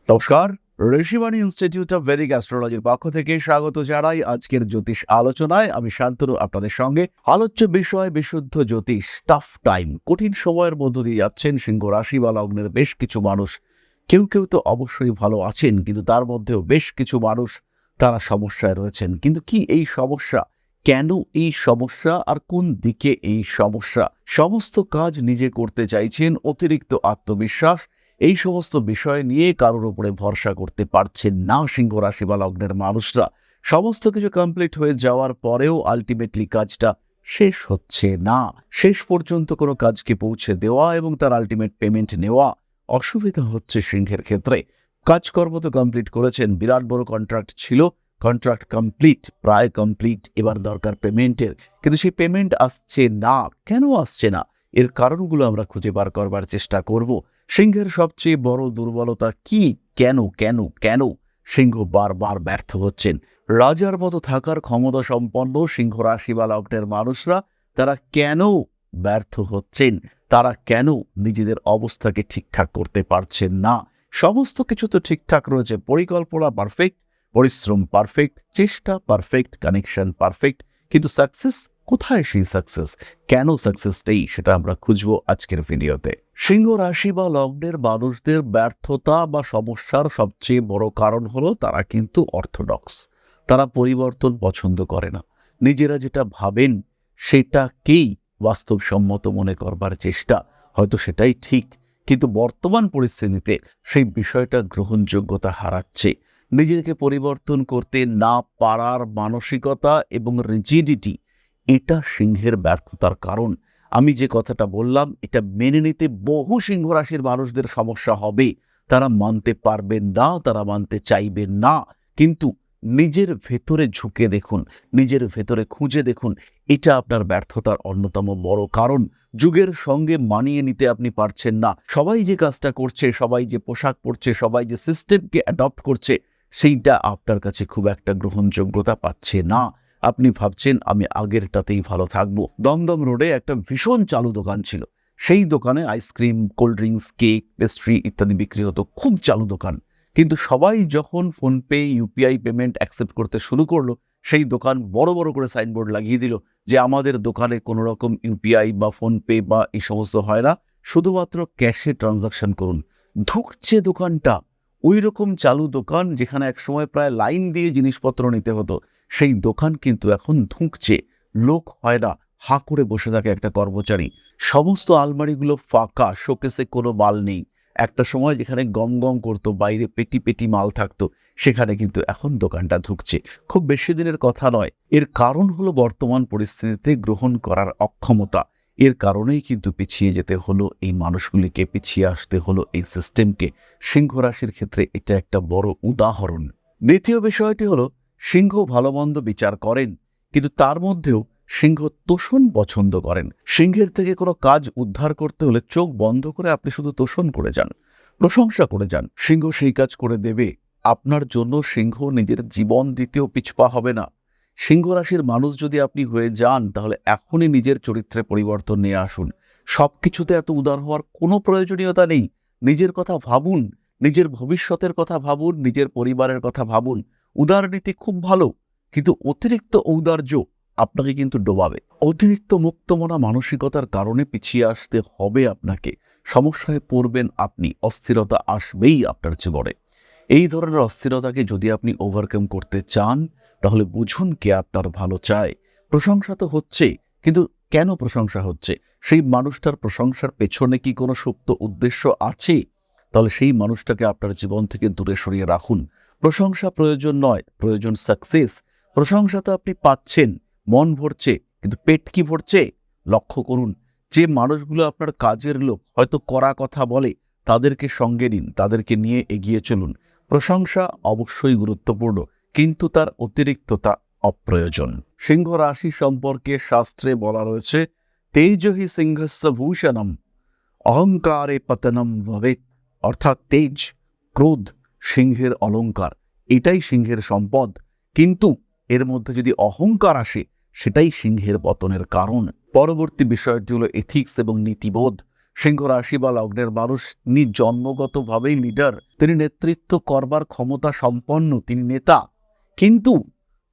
নমস্কার, Rishibani institute of Vedic অ্যাস্ট্রোলজির পক্ষ থেকে স্বাগত জানাই আজকের জ্যোতিষ আলোচনায়। আমি শান্তনু আপনাদের সঙ্গে। আলোচ্য বিষয় বিশুদ্ধ জ্যোতিষ। টাফ টাইম, কঠিন সময়ের মধ্য দিয়ে যাচ্ছেন সিংহ রাশি বা লগ্নের বেশ কিছু মানুষ। কেউ কেউ তো অবশ্যই ভালো আছেন, কিন্তু তার মধ্যেও বেশ কিছু মানুষ তারা সমস্যায় রয়েছেন। কিন্তু কি এই সমস্যা, কেন এই সমস্যা, আর কোন দিকে এই সমস্যা? সমস্ত কাজ নিজে করতে চাইছেন, অতিরিক্ত আত্মবিশ্বাস, এই সমস্ত বিষয় নিয়ে কারোর উপরে ভরসা করতে পারছেন না সিংহ রাশি বা লগ্নের মানুষরা। সমস্ত কিছু কমপ্লিট হয়ে যাওয়ার পরেও আলটিমেটলি কাজটা শেষ হচ্ছে না। শেষ পর্যন্ত কোনো কাজকে পৌঁছে দেওয়া এবং তার আলটিমেট পেমেন্ট নেওয়া অসুবিধা হচ্ছে সিংহের ক্ষেত্রে। কাজকর্ম তো কমপ্লিট করেছেন, বিরাট বড় কন্ট্রাক্ট ছিল, কন্ট্রাক্ট কমপ্লিট, প্রায় কমপ্লিট, এবার দরকার পেমেন্টের, কিন্তু সেই পেমেন্ট আসছে না। কেন আসছে না, এর কারণগুলো আমরা খুঁজে বার করবার চেষ্টা করব। সিংহের সবচেয়ে বড় দুর্বলতা কি? কেন কেন কেন সিংহ বারবার ব্যর্থ হচ্ছেন? রাজার মতো থাকার ক্ষমতা সম্পন্ন সিংহ রাশি বা লগ্নের মানুষরা তারা কেন ব্যর্থ হচ্ছেন? তারা কেন নিজেদের অবস্থাকে ঠিকঠাক করতে পারছেন না? সমস্ত কিছু তো ঠিকঠাক রয়েছে, পরিকল্পনা পারফেক্ট, পরিশ্রম পারফেক্ট, চেষ্টা পারফেক্ট, কানেকশন পারফেক্ট, কিন্তু সাকসেস কোথায়? সেই সাকসেস কেন সাকসেস নেই, সেটা আমরা খুঁজবো আজকের ভিডিওতে। সিংহ রাশি বা লগ্নের মানুষদের ব্যর্থতা বা সমস্যার সবচেয়ে বড় কারণ হলো তারা কিন্তু অর্থোডক্স। তারা পরিবর্তন পছন্দ করে না। নিজেরা যেটা ভাবেন সেটাকেই বাস্তবসম্মত মনে করবার চেষ্টা, হয়তো সেটাই ঠিক, কিন্তু বর্তমান পরিস্থিতিতে সেই বিষয়টা গ্রহণযোগ্যতা হারাচ্ছে। নিজেকে পরিবর্তন করতে না পারার মানসিকতা এবং রিজিডিটি, এটা সিংহের ব্যর্থতার কারণ। আমি যে কথাটা বললাম এটা মেনে নিতে বহু সিংহ রাশির মানুষদের সমস্যা হবে। তারা মানতে পারবেন না, তারা মানতে চাইবেন না। কিন্তু নিজের ভেতরে ঝুঁকে দেখুন, নিজের ভেতরে খুঁজে দেখুন, এটা আপনার ব্যর্থতার অন্যতম বড় কারণ। যুগের সঙ্গে মানিয়ে নিতে আপনি পারছেন না। সবাই যে কাজটা করছে, সবাই যে পোশাক পরছে, সবাই যে সিস্টেমকে অ্যাডপ্ট করছে, সেইটা আপনার কাছে খুব একটা গ্রহণযোগ্যতা পাচ্ছে না। আপনি ভাবছেন আমি আগেরটাতেই ভালো থাকবো। দমদম রোডে একটা ভীষণ চালু দোকান ছিল, সেই দোকানে ice cream, cold drinks, cake, pastry ইত্যাদি বিক্রি হতো, খুব চালু দোকান। কিন্তু সবাই যখন ফোনপে, ইউপিআই পেমেন্ট অ্যাকসেপ্ট করতে শুরু করলো, সেই দোকান বড় বড় করে সাইনবোর্ড লাগিয়ে দিল যে আমাদের দোকানে কোনো রকম ইউপিআই বা ফোনপে বা এই সমস্ত হয় না, শুধুমাত্র ক্যাশে ট্রানজাকশন করুন। ধুঁকছে দোকানটা। ওই রকম চালু দোকান যেখানে একসময় প্রায় লাইন দিয়ে জিনিসপত্র নিতে হতো, সেই দোকান কিন্তু এখন ধুঁকছে। লোক হয় না, হা করে বসে থাকে একটা কর্মচারী। সমস্ত আলমারিগুলো ফাঁকা, শোকেসে কোনো মাল নেই। একটা সময় যেখানে গম গম করতো, বাইরে পেটি পেটি মাল থাকতো, সেখানে কিন্তু এখন দোকানটা ধুঁকছে। খুব বেশি দিনের কথা নয়। এর কারণ হলো বর্তমান পরিস্থিতিতে গ্রহণ করার অক্ষমতা। এর কারণেই কিন্তু পিছিয়ে যেতে হলো এই মানুষগুলিকে, পিছিয়ে আসতে হলো এই সিস্টেমকে। সিংহ রাশির ক্ষেত্রে এটা একটা বড় উদাহরণ। দ্বিতীয় বিষয়টি হলো সিংহ ভালো মন্দ বিচার করেন, কিন্তু তার মধ্যেও সিংহ তোষণ পছন্দ করেন। সিংহের থেকে কোনো কাজ উদ্ধার করতে হলে চোখ বন্ধ করে আপনি শুধু তোষণ করে যান, প্রশংসা করে যান, সিংহ সেই কাজ করে দেবে আপনার জন্য। সিংহ নিজের জীবন দিতেও পিছপা হবে না। সিংহ রাশির মানুষ যদি আপনি হয়ে যান, তাহলে এখনই নিজের চরিত্রে পরিবর্তন নিয়ে আসুন। সবকিছুতে এত উদার হওয়ার কোনো প্রয়োজনীয়তা নেই। নিজের কথা ভাবুন, নিজের ভবিষ্যতের কথা ভাবুন, নিজের পরিবারের কথা ভাবুন। উদারনীতি খুব ভালো, কিন্তু অতিরিক্ত ঔদার্য আপনাকে কিন্তু ডোবাবে। অতিরিক্ত মুক্তমনা মানসিকতার কারণে পিছিয়ে আসতে হবে আপনাকে। সমস্যায় পড়বেন আপনি, অস্থিরতা আসবেই আপনার জীবনে। এই ধরনের অস্থিরতাকে যদি আপনি ওভারকাম করতে চান, তাহলে বুঝুন কে আপনার ভালো চায়। প্রশংসা তো হচ্ছে, কিন্তু কেন প্রশংসা হচ্ছে? সেই মানুষটার প্রশংসার পেছনে কি কোনো সুপ্ত উদ্দেশ্য আছে? তাহলে সেই মানুষটাকে আপনার জীবন থেকে দূরে সরিয়ে রাখুন। প্রশংসা প্রয়োজন নয়, প্রয়োজন সাকসেস। প্রশংসা তো আপনি পাচ্ছেন, মন ভরছে, কিন্তু পেট কি ভরছে? লক্ষ্য করুন, যে মানুষগুলো আপনার কাজের লোক, হয়তো কড়া কথা বলে, তাদেরকে সঙ্গে নিন, তাদেরকে নিয়ে এগিয়ে চলুন। প্রশংসা অবশ্যই গুরুত্বপূর্ণ, কিন্তু তার অতিরিক্ততা অপ্রয়োজন। সিংহ রাশি সম্পর্কে শাস্ত্রে বলা রয়েছে, তেজহি সিংহস্য ভূষণম অহংকারে পতনম ভবেৎ। অর্থাৎ তেজ, ক্রোধ সিংহের অলংকার, এটাই সিংহের সম্পদ। কিন্তু এর মধ্যে যদি অহংকার আসে, সেটাই সিংহের পতনের কারণ। পরবর্তী বিষয়টি হলো এথিক্স এবং নীতিবোধ। সিংহ রাশি বা লগ্নের মানুষ জন্মগতভাবেই লিডার, তিনি নেতৃত্ব করবার ক্ষমতা সম্পন্ন, তিনি নেতা। কিন্তু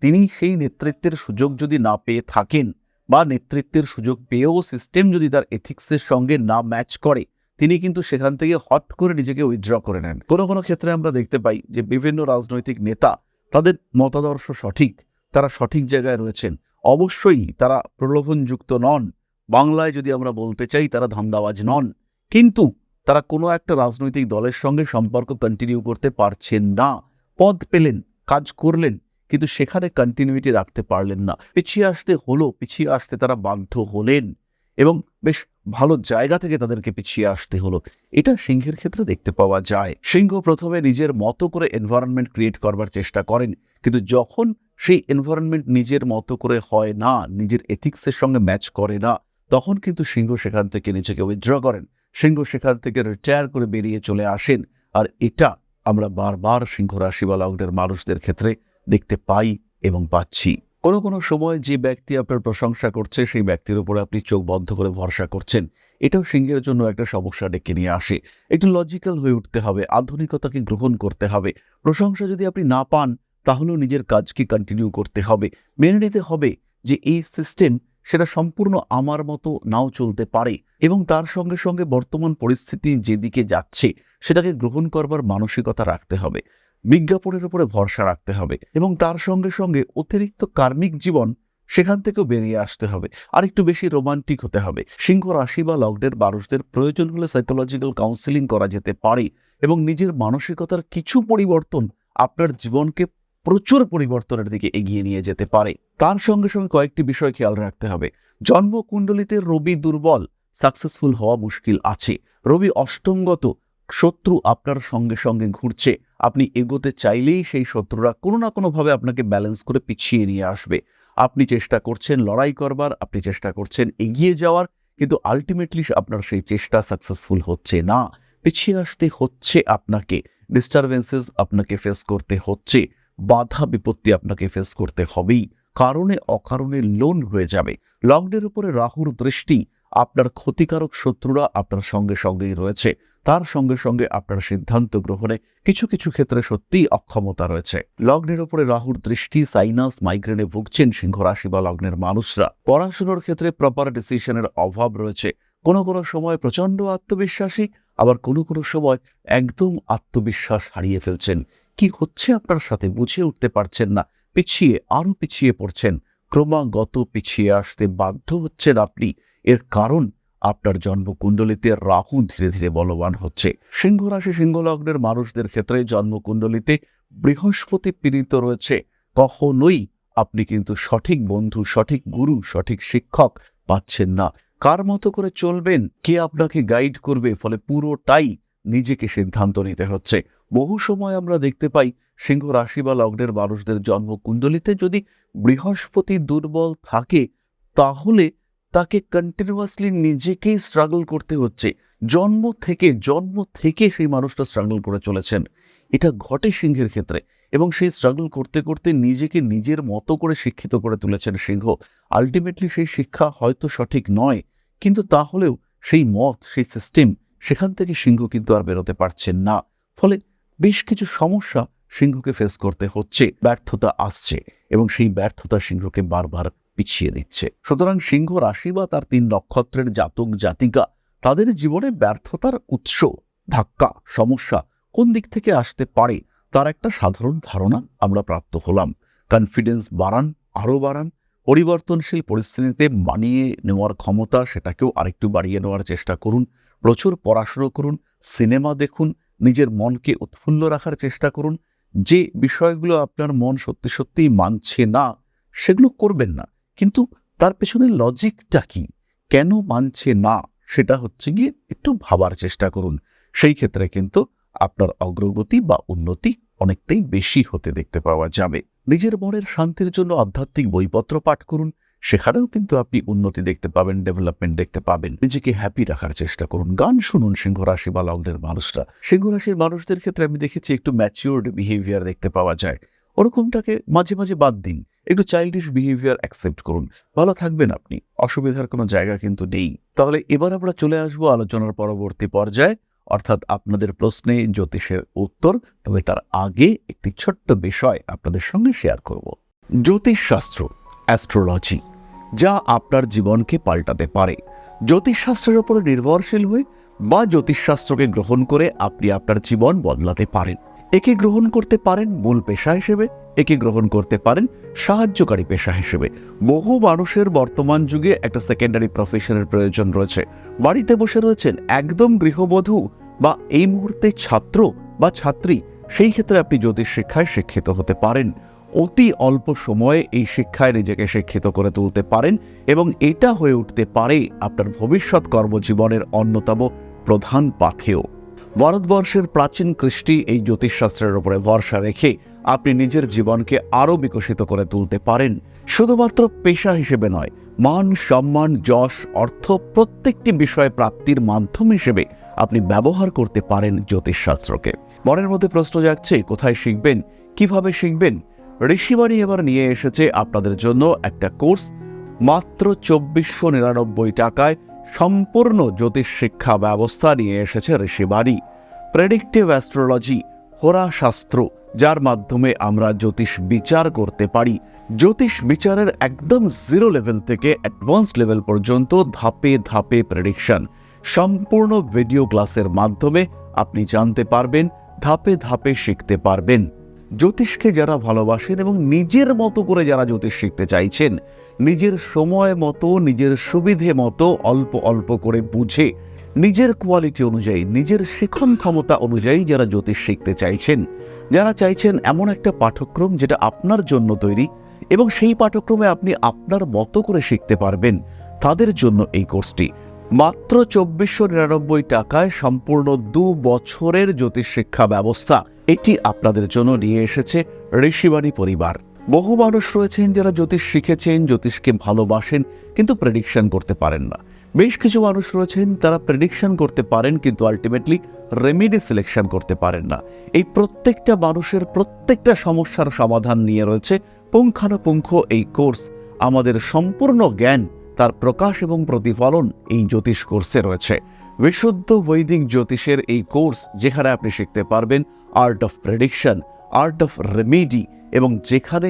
তিনি সেই নেতৃত্বের সুযোগ যদি না পেয়ে থাকেন বা নেতৃত্বের সুযোগ পেয়েও সিস্টেম যদি তার এথিক্সের সঙ্গে না ম্যাচ করে, তিনি কিন্তু সেখান থেকে হট করে নিজেকে উইথড্র করে নেন। কোনো কোনো ক্ষেত্রে আমরা দেখতে পাই যে বিভিন্ন রাজনৈতিক নেতা, তাদের মতাদর্শ সঠিক, তারা সঠিক জায়গায় রয়েছেন, অবশ্যই তারা প্রলোভনযুক্ত নন, বাংলায় যদি আমরা বলতে চাই তারা ধান্দাবাজ নন, কিন্তু তারা কোনো একটা রাজনৈতিক দলের সঙ্গে সম্পর্ক কন্টিনিউ করতে পারছেন না। পদ পেলেন, কাজ করলেন, কিন্তু সেখানে কন্টিনিউটি রাখতে পারলেন না, পিছিয়ে আসতে হলো, পিছিয়ে আসতে তারা বাধ্য হলেন এবং বেশ ভালো জায়গা থেকে তাদেরকে পিছিয়ে আসতে হলো। এটা সিংহের ক্ষেত্রে দেখতে পাওয়া যায়। সিংহ প্রথমে নিজের মতো করে এনভায়রনমেন্ট ক্রিয়েট করবার চেষ্টা করেন, কিন্তু যখন সেই এনভায়রনমেন্ট নিজের মতো করে হয় না, নিজের এথিক্সের সঙ্গে ম্যাচ করে না, তখন কিন্তু সিংহ সেখান থেকে নিজেকে উইথড্র করেন, সিংহ সেখান থেকে রিটায়ার করে বেরিয়ে চলে আসেন। আর এটা আমরা বারবার সিংহ রাশি বা লগ্নের মানুষদের ক্ষেত্রে দেখতে পাই এবং পাচ্ছি। কোনো কোনো সময় যে ব্যক্তি আপনার প্রশংসা করছে সেই ব্যক্তির উপরে আপনি চোখ বন্ধ করে ভরসা করছেন, এটাও সিংহের জন্য একটা সমস্যা ডেকে নিয়ে আসে। একটু লজিক্যাল হয়ে উঠতে হবে, আধুনিকতাকে গ্রহণ করতে হবে। প্রশংসা যদি আপনি না পান, তাহলেও নিজের কাজকে কন্টিনিউ করতে হবে, মেনে নিতে হবে যে এই সিস্টেম সেটা সম্পূর্ণ আমার মতো নাও চলতে পারে এবং তার সঙ্গে সঙ্গে বর্তমান পরিস্থিতি যেদিকে যাচ্ছে সেটাকে গ্রহণ করবার মানসিকতা রাখতে হবে, বিজ্ঞাপনের উপরে ভরসা রাখতে হবে এবং তার সঙ্গে সঙ্গে অতিরিক্ত কার্মিক জীবন সেখান থেকেও বেরিয়ে আসতে হবে, আর একটু বেশি রোমান্টিক হতে হবে। সিংহ রাশি বা লগ্নের মানুষদের প্রয়োজন হলে সাইকোলজিক্যাল কাউন্সেলিং করা যেতে পারে এবং নিজের মানসিকতার কিছু পরিবর্তন আপনার জীবনকে প্রচুর পরিবর্তনের দিকে এগিয়ে নিয়ে যেতে পারে। তার সঙ্গে সঙ্গে কয়েকটি বিষয় খেয়াল রাখতে হবে। জন্মকুণ্ডলিতে রবি দুর্বল, সাকসেসফুল হওয়া মুশকিল আছে। রবি অষ্টমগত, শত্রু আপনার সঙ্গে সঙ্গে ঘুরছে, আপনি এগোতে চাইলেই সেই শত্রুরা কোনো না কোনোভাবে আপনাকে ব্যালেন্স করে পিছিয়ে নিয়ে আসবে। আপনি চেষ্টা করছেন লড়াই করবার, আপনি চেষ্টা করছেন এগিয়ে যাওয়ার, কিন্তু আলটিমেটলি আপনার সেই চেষ্টা সাকসেসফুল হচ্ছে না, পিছিয়ে আসতে হচ্ছে আপনাকে, ডিস্টারবেন্সেস আপনাকে ফেস করতে হচ্ছে, বাধা বিপত্তি আপনাকে ফেস করতে হবেই, কারণে অকারণে লোন হয়ে যাবে। লগ্নের উপরে রাহুর দৃষ্টি, আপনার ক্ষতিকারক শত্রুরা আপনার সঙ্গে সঙ্গেই রয়েছে, তার সঙ্গে সঙ্গে আপনার সিদ্ধান্ত গ্রহণে কিছু কিছু ক্ষেত্রে সত্যিই অক্ষমতা রয়েছে। লগ্নের উপরে রাহুর দৃষ্টি, সাইনাস, মাইগ্রেনে ভুগছেন সিংহ রাশি বা লগ্নের মানুষরা। পড়াশোনার ক্ষেত্রে প্রপার ডিসিশনের অভাব রয়েছে, কোনো কোনো সময় প্রচণ্ড আত্মবিশ্বাসী, আবার কোনো কোনো সময় একদম আত্মবিশ্বাস হারিয়ে ফেলছেন। কি হচ্ছে আপনার সাথে বুঝে উঠতে পারছেন না, আরো পিছিয়ে পড়ছেন, ক্রমাগত পিছিয়ে আসতে বাধ্য হচ্ছেন আপনি। এর কারণ আপনার জন্মকুণ্ডলিতে রাহু ধীরে ধীরে বলবান হচ্ছে। সিংহ রাশি সিংহ লগ্নের মানুষদের ক্ষেত্রে জন্মকুণ্ডলিতে বৃহস্পতি পীড়িত রয়েছে। কখনোই আপনি কিন্তু সঠিক বন্ধু, সঠিক গুরু, সঠিক শিক্ষক পাচ্ছেন না। কার মতো করে চলবেন, কে আপনাকে গাইড করবে, ফলে পুরোটাই নিজেকে সিদ্ধান্ত নিতে হচ্ছে। বহু সময় আমরা দেখতে পাই সিংহ রাশি বা লগ্নের মানুষদের জন্মকুণ্ডলিতে যদি বৃহস্পতি দুর্বল থাকে, তাহলে তাকে কন্টিনিউয়াসলি নিজেকেই স্ট্রাগল করতে হচ্ছে। জন্ম থেকে সেই মানুষটা স্ট্রাগল করে চলেছেন। এটা ঘটে সিংহের ক্ষেত্রে এবং সেই স্ট্রাগল করতে করতে নিজেকে নিজের মতো করে শিক্ষিত করে তুলেছেন সিংহ। আলটিমেটলি সেই শিক্ষা হয়তো সঠিক নয়, কিন্তু তাহলেও সেই মত, সেই সিস্টেম, সেখান থেকে সিংহ কিন্তু আর বেরোতে পারছেন না। ফলে বেশ কিছু সমস্যা সিংহকে ফেস করতে হচ্ছে, ব্যর্থতা আসছে এবং সেই ব্যর্থতা সিংহকে বারবার পিছিয়ে দিচ্ছে। সুতরাং সিংহ রাশি বা তার 3 নক্ষত্রের জাতক জাতিকা, তাদের জীবনে ব্যর্থতার উৎস, ধাক্কা, সমস্যা কোন দিক থেকে আসতে পারে তার একটা সাধারণ ধারণা আমরা প্রাপ্ত হলাম। কনফিডেন্স বাড়ান, আরও বাড়ান, পরিবর্তনশীল পরিস্থিতিতে মানিয়ে নেওয়ার ক্ষমতা সেটাকেও আরেকটু বাড়িয়ে নেওয়ার চেষ্টা করুন। প্রচুর পড়াশুনো করুন, সিনেমা দেখুন, নিজের মনকে উৎফুল্ল রাখার চেষ্টা করুন। যে বিষয়গুলো আপনার মন সত্যি সত্যিই মানছে না, সেগুলো করবেন না, কিন্তু তার পেছনে লজিকটা কি, কেন মানছে না, সেটা হচ্ছে গিয়ে একটু ভাবার চেষ্টা করুন। সেই ক্ষেত্রে কিন্তু আপনার অগ্রগতি বা উন্নতি অনেকটাই বেশি হতে দেখতে পাওয়া যাবে। নিজের মনের শান্তির জন্য আধ্যাত্মিক বইপত্র পাঠ করুন, সেখানেও কিন্তু আপনি উন্নতি দেখতে পাবেন, ডেভেলপমেন্ট দেখতে পাবেন। নিজেকে হ্যাপি রাখার চেষ্টা করুন। গান শুনুন সিংহ রাশি বা লগ্নের মানুষরা। সিংহ রাশির মানুষদের ক্ষেত্রে আমি দেখেছি একটু ম্যাচিউরড বিহেভিয়ার দেখতে পাওয়া যায়। ওরকমটাকে মাঝে মাঝে বাদ দিন, একটু চাইল্ডিশ বিহেভিয়ার অ্যাকসেপ্ট করুন, ভালো থাকবেন আপনি, অসুবিধার কোনো জায়গা কিন্তু নেই। তাহলে এবার আমরা চলে আসবো আলোচনার পরবর্তী পর্যায়ে, অর্থাৎ আপনাদের প্রশ্নে জ্যোতিষের উত্তর। তবে তার আগে একটি ছোট্ট বিষয় আপনাদের সঙ্গে শেয়ার করব। জ্যোতিষশাস্ত্র, অ্যাস্ট্রোলজি, যা আপনার জীবনকে পাল্টাতে পারে। জ্যোতিষশাস্ত্রের উপর নির্ভরশীল হয়ে বা জ্যোতিষশাস্ত্রকে গ্রহণ করে আপনি আপনার জীবন বদলাতে পারেন। একে গ্রহণ করতে পারেন মূল পেশা হিসেবে, একে গ্রহণ করতে পারেন সাহায্যকারী পেশা হিসেবে। বহু মানুষের বর্তমান যুগে একটা সেকেন্ডারি প্রফেশনের প্রয়োজন রয়েছে। বাড়িতে বসে রয়েছেন একদম গৃহবধূ বা এই মুহূর্তে ছাত্র বা ছাত্রী, সেই ক্ষেত্রে আপনি জ্যোতিষ শিক্ষায় শিক্ষিত হতে পারেন। অতি অল্প সময়ে এই শিক্ষায় নিজেকে শিক্ষিত করে তুলতে পারেন এবং এটা হয়ে উঠতে পারে আপনার ভবিষ্যৎ কর্মজীবনের অন্যতম প্রধান পাথেয়। ভারতবর্ষের প্রাচীন কৃষ্টি এই জ্যোতিষশাস্ত্রের উপরে ভরসা রেখে আপনি নিজের জীবনকে আরও বিকশিত করে তুলতে পারেন। শুধুমাত্র পেশা হিসেবে নয়, মান সম্মান যশ অর্থ প্রত্যেকটি বিষয় প্রাপ্তির মাধ্যম হিসেবে আপনি ব্যবহার করতে পারেন জ্যোতিষশাস্ত্রকে। মনের মধ্যে প্রশ্ন জাগছে, কোথায় শিখবেন, কিভাবে শিখবেন? ঋষিবাণী এবার নিয়ে এসেছে আপনাদের জন্য একটা কোর্স, মাত্র 2499 টাকায় সম্পূর্ণ জ্যোতিষ শিক্ষা ব্যবস্থা নিয়ে এসেছে ঋষিবাণী। প্রেডিক্টিভ অ্যাস্ট্রোলজি, হোরাশাস্ত্র, যার মাধ্যমে আমরা জ্যোতিষ বিচার করতে পারি। জ্যোতিষ বিচারের একদম জিরো লেভেল থেকে অ্যাডভান্স লেভেল পর্যন্ত ধাপে ধাপে প্রেডিকশন, সম্পূর্ণ ভিডিও ক্লাসের মাধ্যমে আপনি জানতে পারবেন, ধাপে ধাপে শিখতে পারবেন। জ্যোতিষকে যারা ভালোবাসেন এবং নিজের মতো করে যারা জ্যোতিষ শিখতে চাইছেন, নিজের সময় মতো নিজের সুবিধে মতো অল্প অল্প করে বুঝে নিজের কোয়ালিটি অনুযায়ী নিজের শিখন ক্ষমতা অনুযায়ী যারা জ্যোতিষ শিখতে চাইছেন, যারা চাইছেন এমন একটা পাঠ্যক্রম যেটা আপনার জন্য তৈরি এবং সেই পাঠ্যক্রমে আপনি আপনার মতো করে শিখতে পারবেন, তাদের জন্য এই কোর্সটি। মাত্র 2499 টাকায় সম্পূর্ণ 2 বছরের জ্যোতিষ শিক্ষা ব্যবস্থা এটি আপনাদের জন্য নিয়ে এসেছে ঋষিবাণী পরিবার। বহু মানুষ রয়েছেন যারা জ্যোতিষ শিখেছেন, জ্যোতিষকে ভালোবাসেন, কিন্তু প্রেডিকশন করতে পারেন না। বেশ কিছু মানুষ রয়েছেন তারা প্রেডিকশন করতে পারেন কিন্তু আলটিমেটলি রেমেডি সিলেকশন করতে পারেন না। এই প্রত্যেকটা মানুষের প্রত্যেকটা সমস্যার সমাধান নিয়ে রয়েছে পুঙ্খানুপুঙ্খ এই কোর্স। আমাদের সম্পূর্ণ জ্ঞান, তার প্রকাশ এবং প্রতিফলন এই জ্যোতিষ কোর্সে রয়েছে। বিশুদ্ধ বৈদিক জ্যোতিষের এই কোর্স, যেখানে আপনি শিখতে পারবেন art of prediction, art of remedy, এবং যেখানে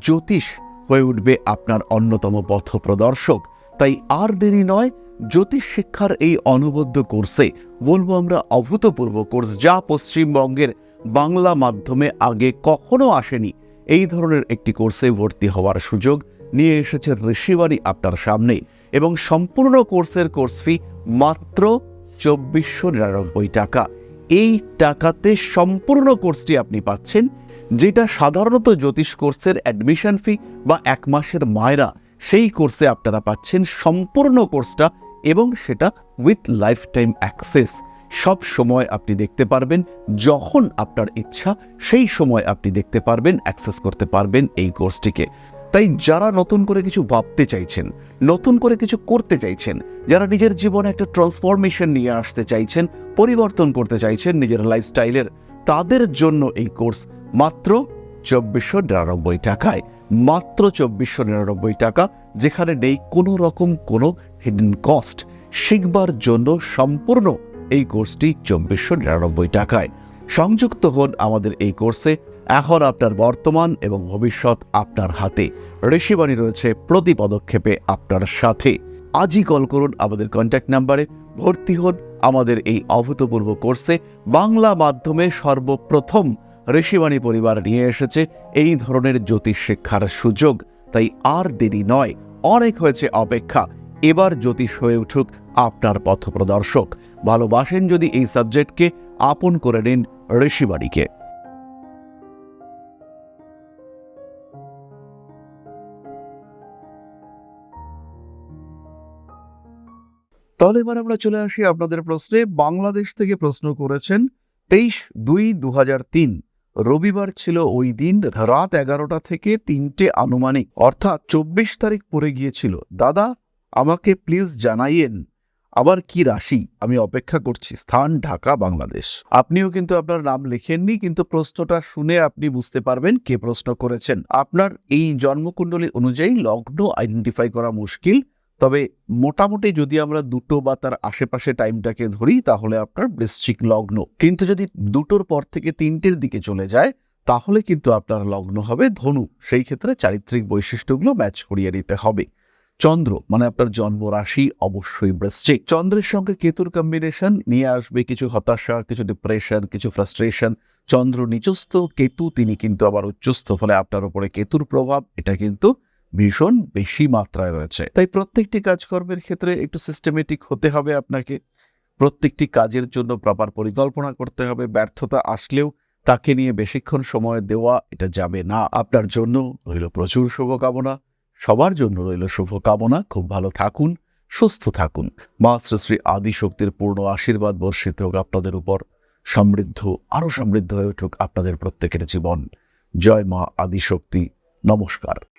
জ্যোতিষ হয়ে উঠবে আপনার অন্যতম পথ প্রদর্শক। তাই আর দেরি নয়, জ্যোতিষ শিক্ষার এই অনবদ্য কোর্সে, বলবো আমরা অভূতপূর্ব কোর্স, যা পশ্চিমবঙ্গের বাংলা মাধ্যমে আগে কখনো আসেনি, এই ধরনের একটি কোর্সে ভর্তি হওয়ার সুযোগ নিয়ে এসেছে ঋষিবাণী আপনার সামনে। এবং সম্পূর্ণ কোর্সের কোর্স ফি মাত্র 2499 টাকা। এই টাকাতে সম্পূর্ণ কোর্সটি আপনি পাচ্ছেন, যেটা সাধারণত জ্যোতিষ কোর্সের অ্যাডমিশন ফি বা 1 মাসের মায়রা, সেই কোর্সে আপনারা পাচ্ছেন সম্পূর্ণ কোর্সটা, এবং সেটা উইথ লাইফ টাইম অ্যাক্সেস। সব সময় আপনি দেখতে পারবেন, যখন আপনার ইচ্ছা সেই সময় আপনি দেখতে পারবেন, অ্যাক্সেস করতে পারবেন এই কোর্সটিকে। তাই যারা নতুন করে কিছু ভাবতে চাইছেন, নতুন করে কিছু করতে চাইছেন, যারা নিজের জীবনে একটা ট্রান্সফরমেশন নিয়ে আসতে চাইছেন, পরিবর্তন করতে চাইছেন নিজের লাইফস্টাইলের, তাদের জন্য এই কোর্স মাত্র 2499 টাকায়। মাত্র 2499 টাকা, যেখানে নেই কোনো রকম কোনো হিডেন কস্ট। শিখবার জন্য সম্পূর্ণ এই কোর্সটি 2499 টাকায়। সংযুক্ত হন আমাদের এই কোর্সে। এখন আপনার বর্তমান এবং ভবিষ্যৎ আপনার হাতে। ঋষিবাণী রয়েছে প্রতি পদক্ষেপে আপনার সাথে। আজই কল করুন আমাদের কন্ট্যাক্ট নাম্বারে, ভর্তি হন আমাদের এই অভূতপূর্ব কোর্সে। বাংলা মাধ্যমে সর্বপ্রথম ঋষিবাণী পরিবার নিয়ে এসেছে এই ধরনের জ্যোতিষ শিক্ষার সুযোগ। তাই আর দেরি নয়, অনেক হয়েছে অপেক্ষা। এবার জ্যোতিষ হয়ে উঠুক আপনার পথপ্রদর্শক। ভালোবাসেন যদি এই সাবজেক্টকে, আপন করে নিন ঋষিবাণীকে। তাহলে এবার আমরা চলে আসি আপনাদের প্রশ্নে। বাংলাদেশ থেকে প্রশ্ন করেছেন 23/2/2003, রবিবার ছিল ওই দিন, রাত 11টা থেকে 3টে আনুমানিক, অর্থাৎ 24 তারিখ পড়ে গিয়েছিল। দাদা আমাকে প্লিজ জানাইয়েন আবার কি রাশি, আমি অপেক্ষা করছি। স্থান ঢাকা, বাংলাদেশ। আপনিও কিন্তু আপনার নাম লেখেননি, কিন্তু প্রশ্নটা শুনে আপনি বুঝতে পারবেন কে প্রশ্ন করেছেন। আপনার এই জন্মকুণ্ডলী অনুযায়ী লগ্ন আইডেন্টিফাই করা মুশকিল, তবে মোটামুটি যদি আমরা 2টো বা তার আশেপাশে টাইমটাকে ধরি তাহলে আপনার বৃশ্চিক লগ্ন। কিন্তু যদি 2টোর পর থেকে 3টের দিকে চলে যায় তাহলে কিন্তু আপনার লগ্ন হবে ধনু। সেই ক্ষেত্রে চারিত্রিক বৈশিষ্ট্যগুলো ম্যাচ করিয়ে নিতে হবে। চন্দ্র মানে আপনার জন্ম রাশি অবশ্যই বৃশ্চিক। চন্দ্রের সঙ্গে কেতুর কম্বিনেশন নিয়ে আসবে কিছু হতাশা, কিছু ডিপ্রেশন, কিছু ফ্রাস্ট্রেশন। চন্দ্র নিচস্থ, কেতু তিনি কিন্তু আবার উচ্চস্থ, ফলে আপনার উপরে কেতুর প্রভাব এটা কিন্তু ভীষণ বেশি মাত্রায় রয়েছে। তাই প্রত্যেকটি কাজকর্মের ক্ষেত্রে একটু সিস্টেমেটিক হতে হবে আপনাকে। প্রত্যেকটি কাজের জন্য প্রপার পরিকল্পনা করতে হবে। ব্যর্থতা আসলেও তাকে নিয়ে বেশিক্ষণ সময় দেওয়া এটা যাবে না। আপনার জন্য রইল প্রচুর শুভকামনা, সবার জন্য রইল শুভকামনা। খুব ভালো থাকুন, সুস্থ থাকুন। মা শ্রী শ্রী আদিশক্তির পূর্ণ আশীর্বাদ বর্ষিত হোক আপনাদের উপর। সমৃদ্ধ, আরো সমৃদ্ধ হয়ে উঠুক আপনাদের প্রত্যেকের জীবন। জয় মা আদিশক্তি। নমস্কার।